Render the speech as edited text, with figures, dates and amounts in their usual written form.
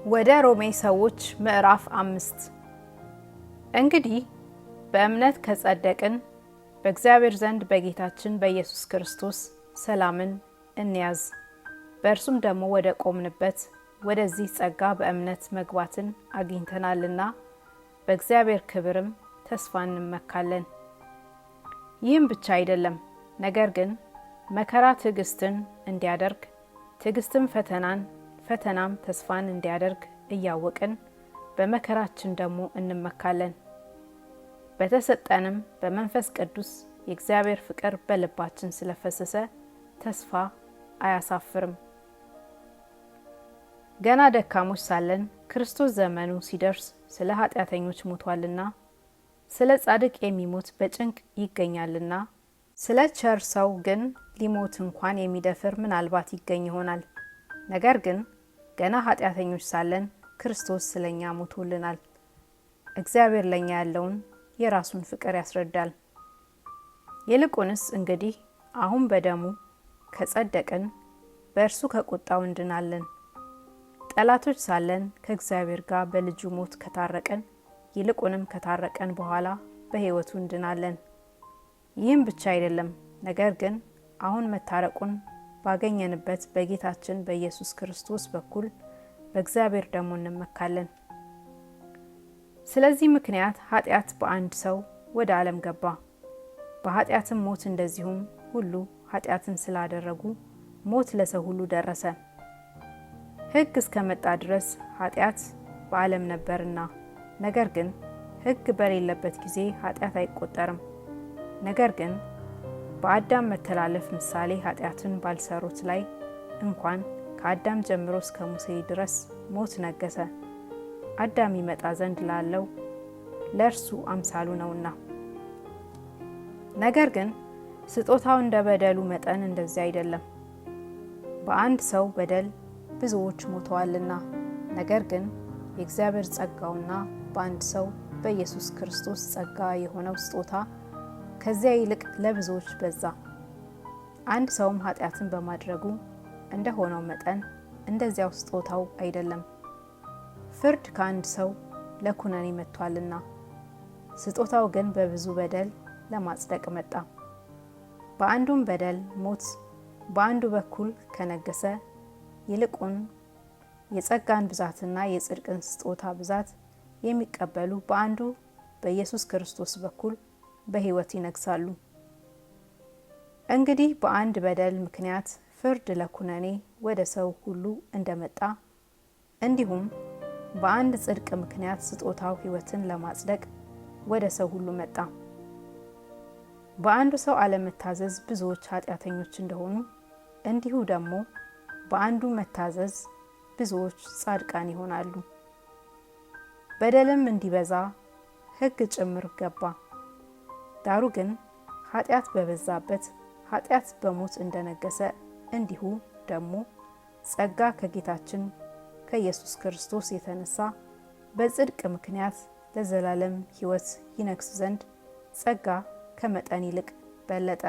ወደ ሮሜ ሰዎች ምዕራፍ 5 እንግዲህ በእምነት ከጸደቅን በእግዚአብሔር ዘንድ በጌታችን በኢየሱስ ክርስቶስ ሰላምን እንያዝ። በእርሱም ደግሞ ወደ ቆምንበት ወደዚህ ጸጋ በእምነት መግባትን አግኝተናልና በእግዚአብሔር ክብርም ተስፋ እንመካለን። ይህም ብቻ አይደለም፣ ነገር ግን መከራ ትዕግስትን እንዲያደርግ፣ ትዕግስትም ፈተናም ተስፋን እንዲያደርግ እያወቅን በመከራችን ደግሞ እንመካለን። በተሰጠንም በመንፈስ ቅዱስ የእግዚአብሔር ፍቅር በልባችን ስለፈሰሰ ተስፋ አያሳፍርም። ገና ደካሞች ሳለን ክርስቶስ ዘመኑ ሲደርስ ስለ ኃጢአተኞች ሞቷልና፣ ስለ ጻድቅ የሚሞት በጭንቅ ይገኛልና፣ ስለ ቸር ሰው ግን ሊሞት እንኳን የሚደፍር ምናልባት ይገኝ ይሆናል። ነገር ግን ገና ኃጢአተኞች ሳለን ክርስቶስ ስለኛ ሞቶልናል። እግዚአብሔር ለኛ ያለውን የራሱን ፍቅር ያስረዳል። ይልቁንስ እንግዲህ አሁን በደሙ ከጸደቅን በእርሱ ከቁጣው እንድናለን። ጠላቶች ሳለን ከእግዚአብሔር ጋር በልጁ ሞት ከታረቀን፣ ይልቁንም ከታረቀን በኋላ በሕይወቱ እንድናለን። ይህም ብቻ አይደለም፣ ነገር ግን አሁን መታረቁን ባገኘንበት በጌታችን በኢየሱስ ክርስቶስ በኩል በእግዚአብሔር ደግሞ እንመካለን። ስለዚህ ምክንያት ኃጢአት በአንድ ሰው ወደ ዓለም ገባ፣ በኃጢአትም ሞት፣ እንደዚሁም ሁሉ ኃጢአትን ስላደረጉ ሞት ለሰው ሁሉ ደረሰ። ሕግ እስከመጣ ድረስ ኃጢአት በዓለም ነበርና፣ ነገር ግን ሕግ በሌለበት ጊዜ ኃጢአት አይቆጠርም። ነገር ግን በአዳም መተላለፍ ምሳሌ ኃጢአትን ባልሰሩት ላይ እንኳን ከአዳም ጀምሮ እስከ ሙሴ ድረስ ሞት ነገሰ። አዳም ይመጣ ዘንድ ላለው ለእርሱ አምሳሉ ነውና። ነገር ግን ስጦታው እንደ በደሉ መጠን እንደዚያ አይደለም። በአንድ ሰው በደል ብዙዎች ሞተዋልና፣ ነገር ግን የእግዚአብሔር ጸጋውና በአንድ ሰው በኢየሱስ ክርስቶስ ጸጋ የሆነው ስጦታ ከዚያ ይልቅ ለብዙዎች በዛ። አንድ ሰውም ኃጢአትን በማድረጉ እንደሆነው መጠን እንደዚያው ስጦታው አይደለም። ፍርድ ከአንድ ሰው ለኩነኔ መጥቷልና፣ ስጦታው ግን በብዙ በደል ለማጽደቅ መጣ። በአንዱም በደል ሞት በአንዱ በኩል ከነገሰ፣ ይልቁን የጸጋን ብዛትና የጽድቅን ስጦታ ብዛት የሚቀበሉ በአንዱ በኢየሱስ ክርስቶስ በኩል በሕይወት ይነግሳሉ። እንግዲህ በአንድ በደል ምክንያት ፍርድ ለኩነኔ ወደ ሰው ሁሉ እንደመጣ፣ እንዲሁም በአንድ ጽድቅ ምክንያት ስጦታው ሕይወትን ለማጽደቅ ወደ ሰው ሁሉ መጣ። በአንዱ ሰው አለመታዘዝ ብዙዎች ኃጢአተኞች እንደሆኑ፣ እንዲሁ ደግሞ በአንዱ መታዘዝ ብዙዎች ጻድቃን ይሆናሉ። በደልም እንዲበዛ ሕግ ጭምር ገባ። ዳሩ ግን ኃጢአት በበዛበት ኃጢአት በሞት እንደነገሰ፣ እንዲሁ ደግሞ ጸጋ ከጌታችን ከኢየሱስ ክርስቶስ የተነሳ በጽድቅ ምክንያት ለዘላለም ሕይወት ይነግስ ዘንድ ጸጋ ከመጠን ይልቅ በለጠ።